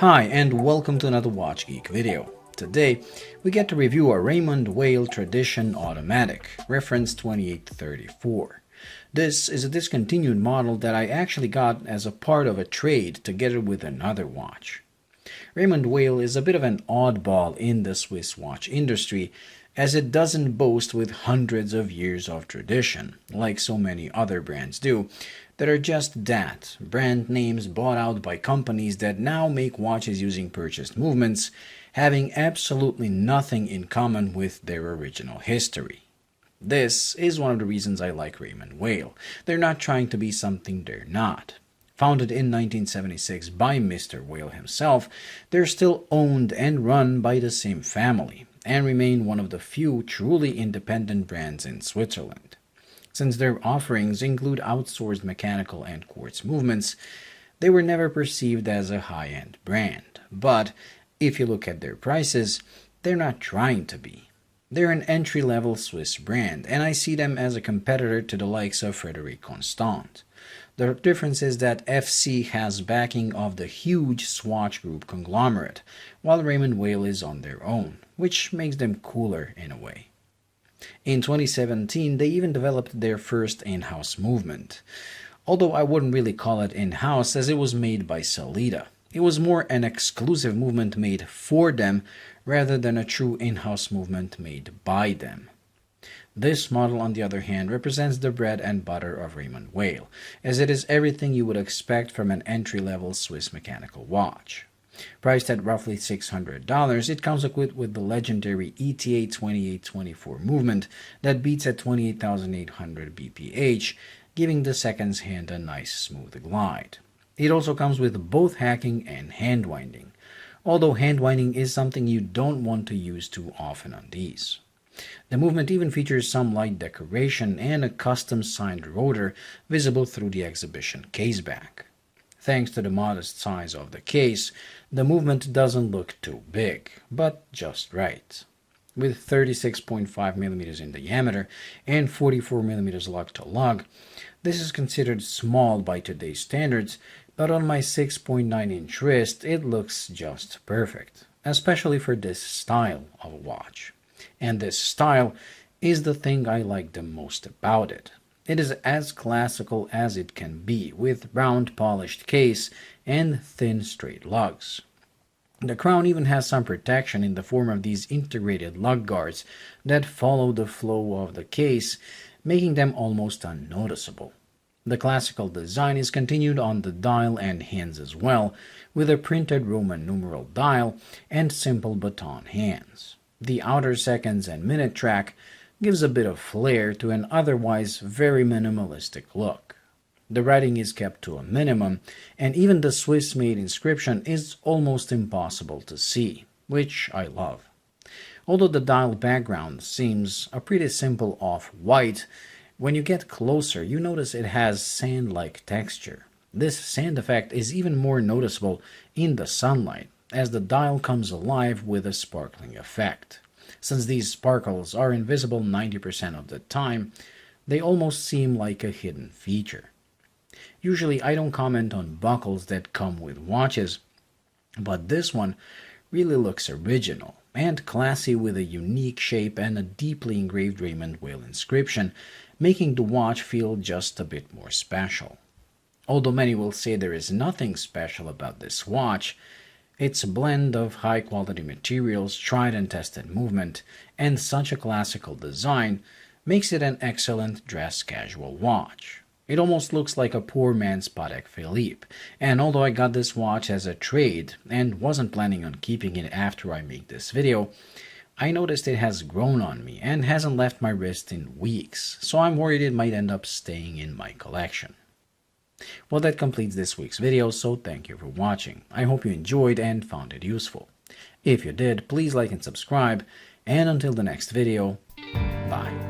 Hi and welcome to another Watch Geek video. Today, we get to review a Raymond Weil Tradition Automatic, reference 2834. This is a discontinued model that I actually got as a part of a trade together with another watch. Raymond Weil is a bit of an oddball in the Swiss watch industry, as it doesn't boast with hundreds of years of tradition, like so many other brands do, that are just that, brand names bought out by companies that now make watches using purchased movements, having absolutely nothing in common with their original history. This is one of the reasons I like Raymond Weil. They're not trying to be something they're not. Founded in 1976 by Mr. Weil himself, they're still owned and run by the same family, and remain one of the few truly independent brands in Switzerland. Since their offerings include outsourced mechanical and quartz movements, they were never perceived as a high-end brand. But if you look at their prices, they're not trying to be. They're an entry-level Swiss brand, and I see them as a competitor to the likes of Frederic Constant. The difference is that FC has backing of the huge Swatch Group conglomerate, while Raymond Weil is on their own, which makes them cooler in a way. In 2017, they even developed their first in-house movement. Although I wouldn't really call it in-house, as it was made by Sellita. It was more an exclusive movement made for them rather than a true in-house movement made by them. This model, on the other hand, represents the bread and butter of Raymond Weil, as it is everything you would expect from an entry-level Swiss mechanical watch. Priced at roughly $600, it comes equipped with the legendary ETA 2824 movement that beats at 28,800 bph, giving the seconds hand a nice smooth glide. It also comes with both hacking and hand winding, although hand winding is something you don't want to use too often on these. The movement even features some light decoration and a custom signed rotor visible through the exhibition caseback. Thanks to the modest size of the case, the movement doesn't look too big, but just right. With 36.5mm in diameter and 44mm lug to lug, this is considered small by today's standards, but on my 6.9-inch wrist it looks just perfect, especially for this style of a watch. And this style is the thing I like the most about it. It is as classical as it can be, with round polished case and thin straight lugs. The crown even has some protection in the form of these integrated lug guards that follow the flow of the case, making them almost unnoticeable. The classical design is continued on the dial and hands as well, with a printed Roman numeral dial and simple baton hands. The outer seconds and minute track gives a bit of flair to an otherwise very minimalistic look. The writing is kept to a minimum, and even the Swiss-made inscription is almost impossible to see, which I love. Although the dial background seems a pretty simple off-white, when you get closer you notice it has sand-like texture. This sand effect is even more noticeable in the sunlight, as the dial comes alive with a sparkling effect. Since these sparkles are invisible 90% of the time, they almost seem like a hidden feature. Usually I don't comment on buckles that come with watches, but this one really looks original and classy, with a unique shape and a deeply engraved Raymond Weil inscription, making the watch feel just a bit more special. Although many will say there is nothing special about this watch, its blend of high-quality materials, tried and tested movement, and such a classical design makes it an excellent dress casual watch. It almost looks like a poor man's Patek Phillipe, and although I got this watch as a trade and wasn't planning on keeping it after I make this video, I noticed it has grown on me and hasn't left my wrist in weeks, so I'm worried it might end up staying in my collection. Well, that completes this week's video, so thank you for watching. I hope you enjoyed and found it useful. If you did, please like and subscribe, and until the next video, bye.